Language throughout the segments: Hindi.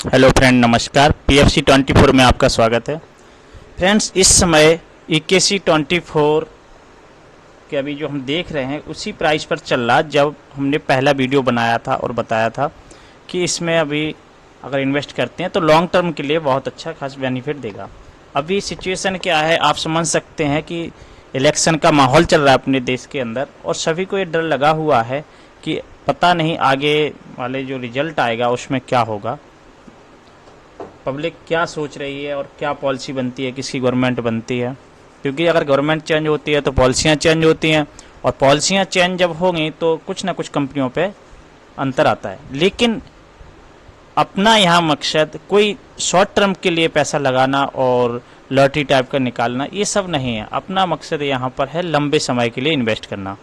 हेलो फ्रेंड, नमस्कार। PFC 24 में आपका स्वागत है। फ्रेंड्स, इस समय EKC 24 के अभी जो हम देख रहे हैं उसी प्राइस पर चल रहा, जब हमने पहला वीडियो बनाया था और बताया था कि इसमें अभी अगर इन्वेस्ट करते हैं तो लॉन्ग टर्म के लिए बहुत अच्छा खास बेनिफिट देगा। अभी सिचुएशन क्या है आप समझ सकते हैं कि इलेक्शन का माहौल चल रहा है अपने देश के अंदर, और सभी को ये डर लगा हुआ है कि पता नहीं आगे वाले जो रिजल्ट आएगा उसमें क्या होगा, पब्लिक क्या सोच रही है और क्या पॉलिसी बनती है, किसकी गवर्नमेंट बनती है। क्योंकि अगर गवर्नमेंट चेंज होती है तो पॉलिसियाँ चेंज होती हैं, और पॉलिसियाँ चेंज जब होंगी तो कुछ ना कुछ कंपनियों पे अंतर आता है। लेकिन अपना यहाँ मकसद कोई शॉर्ट टर्म के लिए पैसा लगाना और लॉटरी टाइप का निकालना ये सब नहीं है। अपना मकसद यहाँ पर है लंबे समय के लिए इन्वेस्ट करना।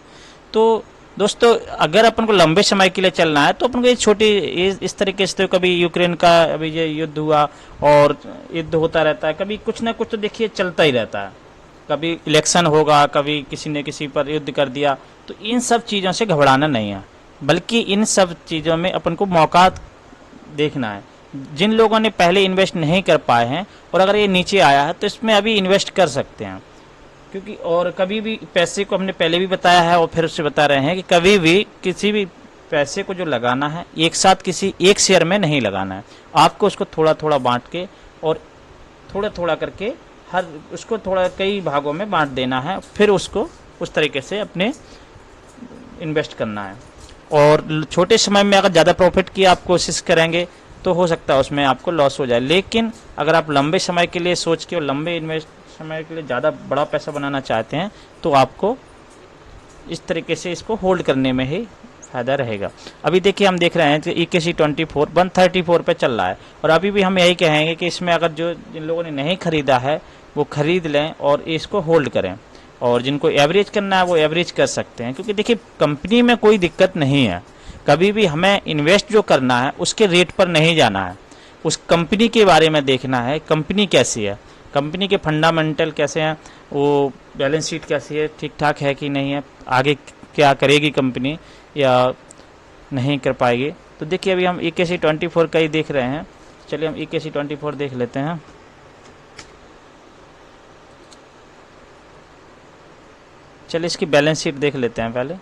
तो दोस्तों, अगर अपन को लंबे समय के लिए चलना है तो अपन को ये छोटी इस तरीके से, तो कभी यूक्रेन का अभी ये युद्ध हुआ और युद्ध होता रहता है, कभी कुछ ना कुछ तो देखिए चलता ही रहता है। कभी इलेक्शन होगा, कभी किसी ने किसी पर युद्ध कर दिया। तो इन सब चीज़ों से घबराना नहीं है, बल्कि इन सब चीज़ों में अपन को मौका देखना है। जिन लोगों ने पहले इन्वेस्ट नहीं कर पाए हैं और अगर ये नीचे आया है तो इसमें अभी इन्वेस्ट कर सकते हैं। क्योंकि और कभी भी पैसे को हमने पहले भी बताया है और फिर उससे बता रहे हैं कि कभी भी किसी भी पैसे को जो लगाना है एक साथ किसी एक शेयर में नहीं लगाना है। आपको उसको थोड़ा थोड़ा बांट के और थोड़ा थोड़ा करके हर उसको थोड़ा कई भागों में बांट देना है, फिर उसको उस तरीके से अपने इन्वेस्ट करना है। और छोटे समय में अगर ज़्यादा प्रॉफिट की आप कोशिश करेंगे तो हो सकता है उसमें आपको लॉस हो जाए। लेकिन अगर आप लंबे समय के लिए सोच के और लंबे इन्वेस्ट समय के लिए ज़्यादा बड़ा पैसा बनाना चाहते हैं तो आपको इस तरीके से इसको होल्ड करने में ही फ़ायदा रहेगा। अभी देखिए हम देख रहे हैं कि EKC 24 134 पे चल रहा है, और अभी भी हम यही कहेंगे कि इसमें अगर जो जिन लोगों ने नहीं खरीदा है वो खरीद लें और इसको होल्ड करें, और जिनको एवरेज करना है वो एवरेज कर सकते हैं। क्योंकि देखिए कंपनी में कोई दिक्कत नहीं है, कभी भी हमें इन्वेस्ट जो करना है उसके रेट पर नहीं जाना है, उस कंपनी के बारे में देखना है कंपनी कैसी है, कंपनी के फंडामेंटल कैसे हैं, वो बैलेंस शीट कैसी है, ठीक ठाक है कि नहीं है, आगे क्या करेगी कंपनी या नहीं कर पाएगी। तो देखिए अभी हम EKC 24 का ही देख रहे हैं। चलिए हम EKC 24 देख लेते हैं। चलिए इसकी बैलेंस शीट देख लेते हैं पहले।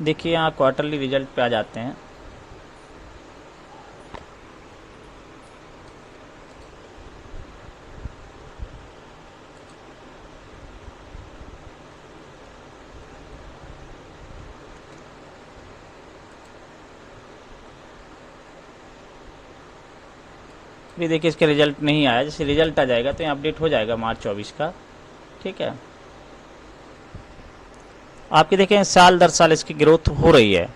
देखिए यहाँ क्वार्टरली रिजल्ट पे आ जाते हैं। भी देखिए इसका रिजल्ट नहीं आया, जैसे रिजल्ट आ जाएगा तो यहाँ अपडेट हो जाएगा मार्च 24 का। ठीक है, आपके देखें साल दर साल इसकी ग्रोथ हो रही है।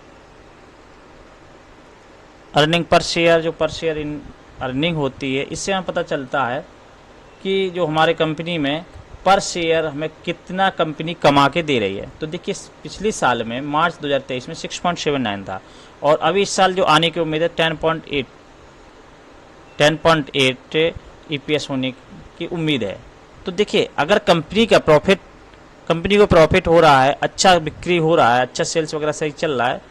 अर्निंग पर शेयर, जो पर शेयर इन अर्निंग होती है, इससे हमें पता चलता है कि जो हमारे कंपनी में पर शेयर हमें कितना कंपनी कमा के दे रही है। तो देखिए पिछले साल में मार्च 2023 में 6.79 था, और अभी इस साल जो आने की उम्मीद है 10.8 EPS होने की उम्मीद है। तो देखिए अगर कंपनी को प्रॉफिट हो रहा है, अच्छा बिक्री हो रहा है, अच्छा सेल्स वगैरह सही चल रहा है,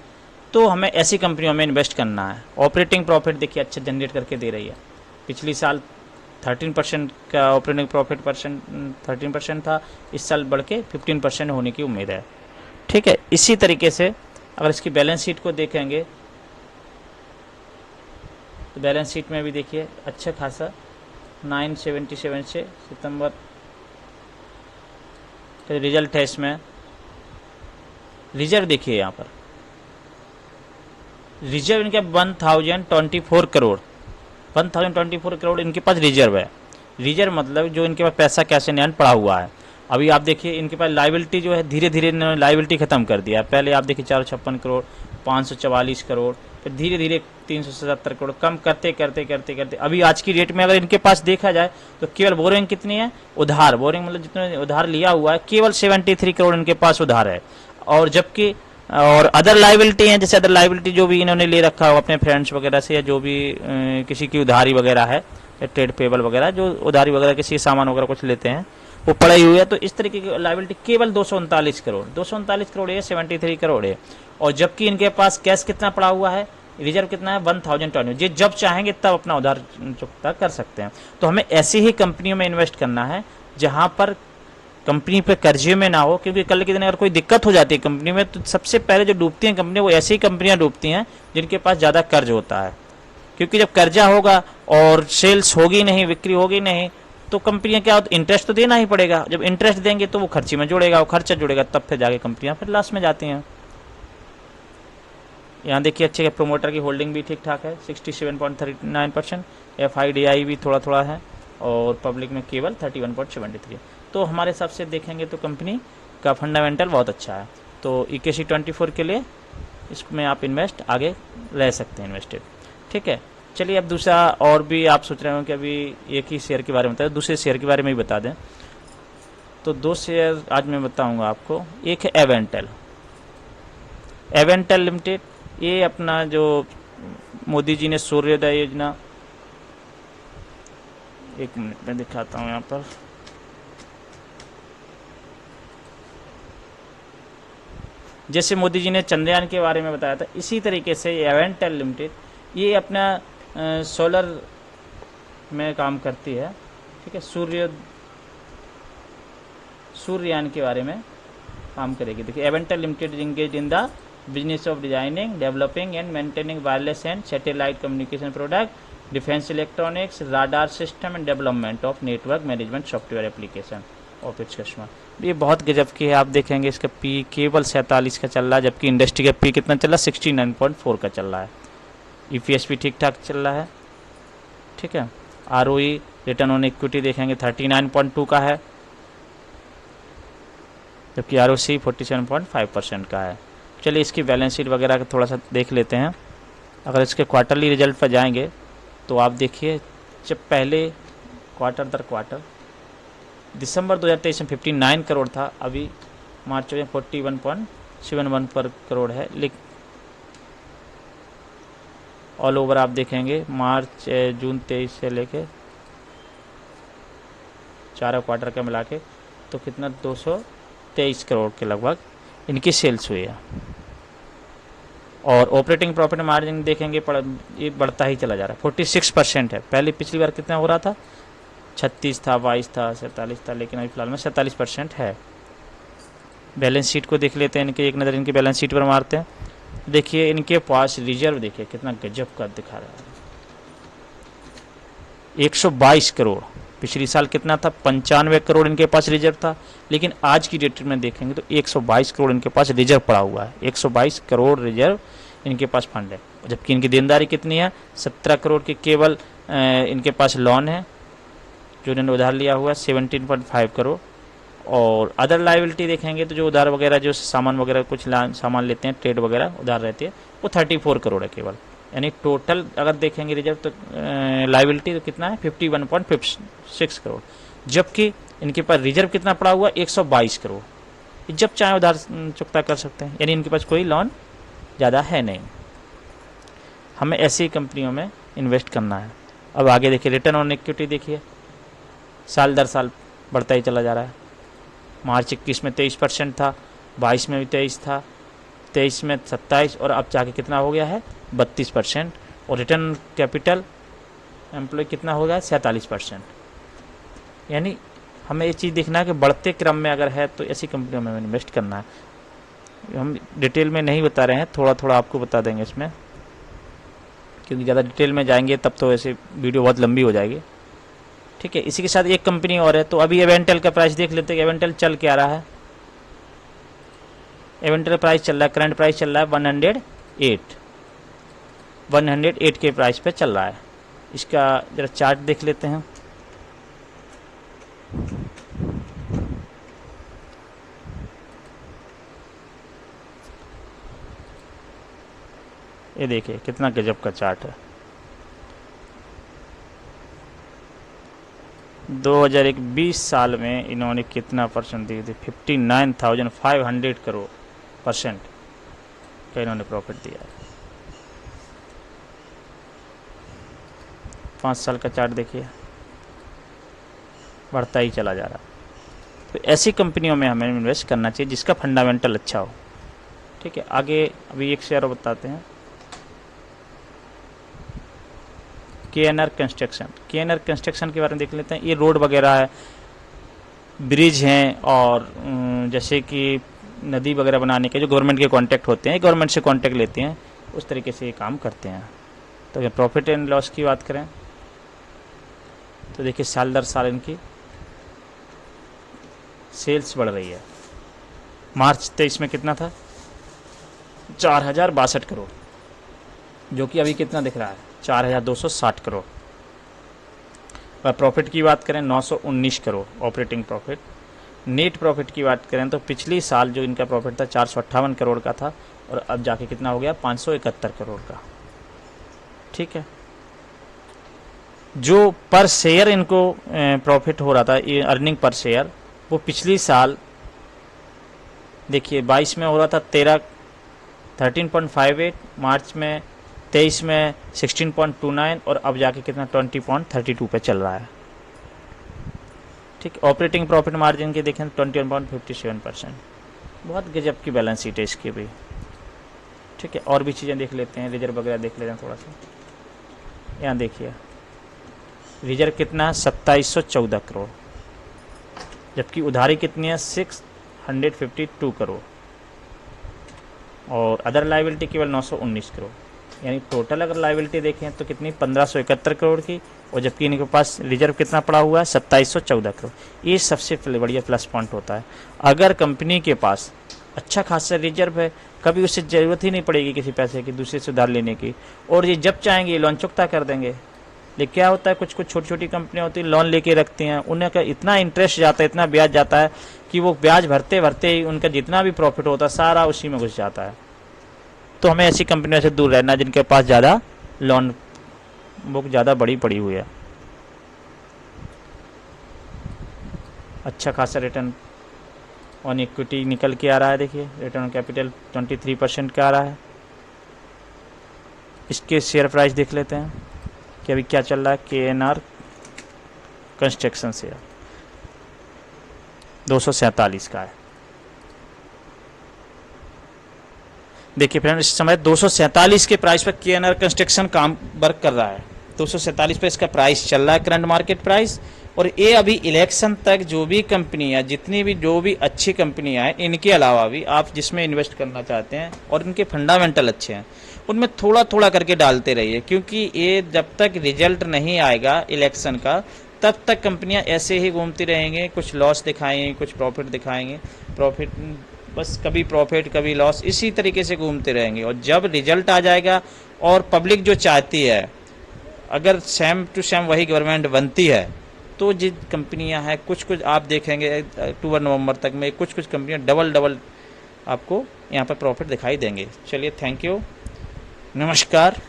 तो हमें ऐसी कंपनियों में इन्वेस्ट करना है। ऑपरेटिंग प्रॉफिट देखिए अच्छा जनरेट करके दे रही है। पिछली साल 13% का ऑपरेटिंग प्रॉफिट 13% था, इस साल बढ़ के 15% होने की उम्मीद है। ठीक है, इसी तरीके से अगर इसकी बैलेंस शीट को देखेंगे तो बैलेंस शीट में भी देखिए अच्छा खासा 977 से सितंबर तो रिजल्ट है। इसमें रिजर्व देखिए, यहाँ पर रिजर्व इनके 1024 करोड़ 1024 करोड़ इनके पास रिजर्व है। रिजर्व मतलब जो इनके पास पैसा कैश इन हैंड पड़ा हुआ है। अभी आप देखिए इनके पास लाइबिलिटी जो है धीरे धीरे इन्होंने लाइबिलिटी खत्म कर दिया है। पहले आप देखिए 456 करोड़, 544 करोड़, फिर धीरे धीरे 377 करोड़, कम करते करते करते करते अभी आज की डेट में अगर इनके पास देखा जाए तो केवल बोरिंग कितनी है, उधार बोरिंग मतलब जितने उधार लिया हुआ है केवल 73 करोड़ इनके पास उधार है। और जबकि और अदर लाइबिलिटी हैं, जैसे अदर लाइबिलिटी जो भी इन्होंने ले रखा हो अपने फ्रेंड्स वगैरह से, या जो भी किसी की उधारी वगैरह है, ट्रेड पेबल वगैरह, जो उधारी वगैरह किसी सामान वगैरह कुछ लेते हैं, वो पड़ी हुई है। तो इस तरीके की लायबिलिटी केवल 239 करोड़, 239 करोड़ है, 73 करोड़ है। और जबकि इनके पास कैश कितना पड़ा हुआ है, रिजर्व कितना है, 1020। ये जब चाहेंगे तब अपना उधार चुकता कर सकते हैं। तो हमें ऐसी ही कंपनियों में इन्वेस्ट करना है जहां पर कंपनी पे कर्जे में ना हो, क्योंकि कल के दिन अगर कोई दिक्कत हो जाती है कंपनी में तो सबसे पहले जो डूबती हैं कंपनी, वो ऐसी कंपनियां डूबती हैं जिनके पास ज़्यादा कर्ज होता है। क्योंकि जब कर्जा होगा और सेल्स होगी नहीं, बिक्री होगी नहीं, तो कंपनियां क्या होती, इंटरेस्ट तो देना ही पड़ेगा। जब इंटरेस्ट देंगे तो वो खर्चे में जुड़ेगा, वो खर्चा जुड़ेगा, तब फिर जाके कंपनियां फिर लॉस में जाती हैं। यहाँ देखिए अच्छे प्रोमोटर की होल्डिंग भी ठीक ठाक है, 67.39%। FIDI भी थोड़ा थोड़ा है और पब्लिक में केवल 31.73। तो हमारे हिसाब से देखेंगे तो कंपनी का फंडामेंटल बहुत अच्छा है। तो EKC 24 के लिए इसमें आप इन्वेस्ट आगे रह सकते हैं इन्वेस्टेड। ठीक है, चलिए अब दूसरा, और भी आप सोच रहे हो कि अभी एक ही शेयर के बारे में बताएं, दूसरे शेयर के बारे में भी बता दें। तो 2 शेयर आज मैं बताऊंगा आपको। एक है एवेंटेल, एवेंटेल लिमिटेड। ये अपना जो मोदी जी ने सूर्योदय योजना, एक मिनट में दिखाता हूँ यहाँ पर। जैसे मोदी जी ने चंद्रयान के बारे में बताया था, इसी तरीके से एवेंटेल लिमिटेड ये अपना सोलर में काम करती है। ठीक है, सूर्ययान के बारे में काम करेगी। देखिए, Avantel limited engage in the business of designing, developing and maintaining wireless and satellite communication product, defence electronics, radar system and development of network management software application of its customer. ये बहुत गजब की है। आप देखेंगे इसका पी केवल 47 का चल रहा है, जबकि इंडस्ट्री का पी कितना चल रहा है, 69.4 का चल रहा है। EPS भी ठीक ठाक चल रहा है। ठीक है, ROE रिटर्न ऑन इक्विटी देखेंगे 39.2 का है, जबकि ROC 47.5% का है। चलिए इसकी बैलेंस शीट वगैरह का थोड़ा सा देख लेते हैं। अगर इसके क्वार्टरली रिजल्ट पर जाएंगे तो आप देखिए, जब पहले क्वार्टर दर क्वार्टर दिसंबर 2023 में 59 करोड़ था, अभी मार्च में 41.71 पर करोड़ है। लेकिन ऑल ओवर आप देखेंगे मार्च जून 23 से लेके 4 क्वार्टर का मिला के तो कितना 223 करोड़ के लगभग इनकी सेल्स हुई है। और ऑपरेटिंग प्रॉफिट मार्जिन देखेंगे ये बढ़ता ही चला जा रहा है, 46% है। पहले पिछली बार कितना हो रहा था, 36 था, 22 था, 47 था, लेकिन अभी फिलहाल में 47% है। बैलेंस शीट को देख लेते हैं, इनके एक नज़र इनकी बैलेंस शीट पर मारते हैं। देखिए इनके पास रिजर्व देखिए कितना गजब का दिखा रहा है, 122 करोड़। पिछली साल कितना था, 95 करोड़ इनके पास रिजर्व था। लेकिन आज की डेट में देखेंगे तो 122 करोड़ इनके पास रिजर्व पड़ा हुआ है। 122 करोड़ रिजर्व इनके पास फंड है। जबकि इनकी देनदारी कितनी है, 17 करोड़ की केवल इनके पास लोन है जो इन्होंने उधार लिया हुआ है, 17.5 करोड़। और अदर लाइबिलिटी देखेंगे तो जो उधार वगैरह, जो सामान वगैरह कुछ सामान लेते हैं, ट्रेड वगैरह उधार रहती है, वो 34 करोड़ है केवल। यानी टोटल अगर देखेंगे रिजर्व तो लाइबिलिटी तो कितना है, 51.56 करोड़। जबकि इनके पास रिजर्व कितना पड़ा हुआ, 122 करोड़। जब चाहे उधार चुकता कर सकते हैं, यानी इनके पास कोई लोन ज़्यादा है नहीं। हमें ऐसी कंपनियों में इन्वेस्ट करना है। अब आगे देखिए, रिटर्न ऑन इक्विटी देखिए, साल दर साल बढ़ता ही चला जा रहा है। मार्च 21 में 23% था, 22 में भी 23 था, 23 में 27, और अब जाके कितना हो गया है, 32%। और रिटर्न कैपिटल एम्प्लॉय कितना हो गया है, 47%। यानी हमें ये चीज़ देखना है कि बढ़ते क्रम में अगर है तो ऐसी कंपनियों में इन्वेस्ट करना है। हम डिटेल में नहीं बता रहे हैं, थोड़ा थोड़ा आपको बता देंगे इसमें, क्योंकि ज़्यादा डिटेल में जाएंगे तब तो ऐसे वीडियो बहुत लंबी हो जाएगी। ठीक है, इसी के साथ एक कंपनी और है। तो अभी एवेंटेल का प्राइस देख लेते हैं, एवेंटेल चल क्या रहा है। एवेंटेल प्राइस चल रहा है, करंट प्राइस चल रहा है 108 के प्राइस पे चल रहा है। इसका जरा चार्ट देख लेते हैं। ये देखिए कितना गजब का चार्ट है। 2021 साल में इन्होंने कितना परसेंट दिए थे, 59,500 करोड़ परसेंट का इन्होंने प्रॉफिट दिया है। 5 साल का चार्ट देखिए, बढ़ता ही चला जा रहा है। तो ऐसी कंपनियों में हमें इन्वेस्ट करना चाहिए जिसका फंडामेंटल अच्छा हो। ठीक है, आगे अभी एक शेयर और बताते हैं, KNR कंस्ट्रक्शन। KNR कंस्ट्रक्शन के बारे में देख लेते हैं। ये रोड वगैरह है, ब्रिज हैं, और जैसे कि नदी वगैरह बनाने के जो गवर्नमेंट के कॉन्ट्रैक्ट होते हैं, गवर्नमेंट से कॉन्ट्रैक्ट लेते हैं, उस तरीके से ये काम करते हैं। तो अगर प्रॉफिट एंड लॉस की बात करें तो देखिए साल दर साल इनकी सेल्स बढ़ रही है। मार्च 23 में कितना था, 4062 करोड़, जो कि अभी कितना दिख रहा है, 4260 करोड़। और प्रॉफिट की बात करें 919 crore operating profit. Net profit की बात करें तो पिछली साल जो इनका प्रॉफिट था 458 करोड़ का था, और अब जाके कितना हो गया, 571 करोड़ का। ठीक है, जो पर शेयर इनको प्रॉफिट हो रहा था, ये अर्निंग पर शेयर, वो पिछली साल देखिए 22 में हो रहा था 13.58, मार्च में 23 में 16.29, और अब जाके कितना 20.32 पे चल रहा है। ठीक, ऑपरेटिंग प्रॉफिट मार्जिन के देखें 21.57%, बहुत गजब की बैलेंस शीट है इसकी भी। ठीक है, और भी चीज़ें देख लेते हैं, रिजर्व वगैरह देख लेते हैं थोड़ा सा। यहाँ देखिए रिजर्व कितना है, 2714 करोड़, जबकि उधारी कितनी है, 652 करोड़, और अदर लाइबिलिटी केवल 919 करोड़। यानी टोटल अगर लाइबिलिटी देखें तो कितनी, 1571 करोड़ की, और जबकि इनके पास रिजर्व कितना पड़ा हुआ है, 2714 करोड़। ये सबसे बढ़िया प्लस पॉइंट होता है। अगर कंपनी के पास अच्छा खासा रिजर्व है, कभी उससे ज़रूरत ही नहीं पड़ेगी किसी पैसे की दूसरे से उधार लेने की, और ये जब चाहेंगे ये लोन चुकता कर देंगे। लेकिन क्या होता है, कुछ कुछ छोटी छोटी कंपनियां होती हैं लोन लेके रखती हैं, उन्हें का इतना इंटरेस्ट जाता है, इतना ब्याज जाता है कि वो ब्याज भरते भरते ही उनका जितना भी प्रॉफिट होता है सारा उसी में घुस जाता है। तो हमें ऐसी कंपनियों से दूर रहना जिनके पास ज़्यादा लोन बुक ज़्यादा बड़ी पड़ी हुई है। अच्छा खासा रिटर्न ऑन इक्विटी निकल के आ रहा है। देखिए रिटर्न ऑन कैपिटल 23% का आ रहा है। इसके शेयर प्राइस देख लेते हैं कि अभी क्या चल रहा है। KNR कंस्ट्रक्शन शेयर 247 का है। देखिए फ्रेंड, इस समय 247 के प्राइस पर KNR कंस्ट्रक्शन काम वर्क कर रहा है। 247 पे इसका प्राइस चल रहा है, करंट मार्केट प्राइस। और ये अभी इलेक्शन तक जो भी कंपनियां, जितनी भी जो भी अच्छी कंपनियां हैं, इनके अलावा भी आप जिसमें इन्वेस्ट करना चाहते हैं और इनके फंडामेंटल अच्छे हैं, उनमें थोड़ा थोड़ा करके डालते रहिए, क्योंकि ये जब तक रिजल्ट नहीं आएगा इलेक्शन का तब तक कंपनियां ऐसे ही घूमती रहेंगे, कुछ लॉस दिखाएंगे, कुछ प्रॉफिट दिखाएंगे, प्रॉफिट बस कभी प्रॉफिट कभी लॉस, इसी तरीके से घूमते रहेंगे। और जब रिजल्ट आ जाएगा और पब्लिक जो चाहती है, अगर सेम टू सेम वही गवर्नमेंट बनती है, तो जिन कंपनियां हैं कुछ आप देखेंगे अक्टूबर नवंबर तक में कुछ कंपनियां डबल आपको यहाँ पर प्रॉफिट दिखाई देंगे। चलिए, थैंक यू, नमस्कार।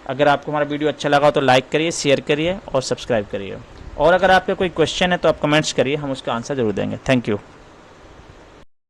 अगर आपको हमारा वीडियो अच्छा लगा तो लाइक करिए, शेयर करिए और सब्सक्राइब करिए। और अगर आपका कोई क्वेश्चन है तो आप कमेंट्स करिए, हम उसका आंसर जरूर देंगे। Thank you.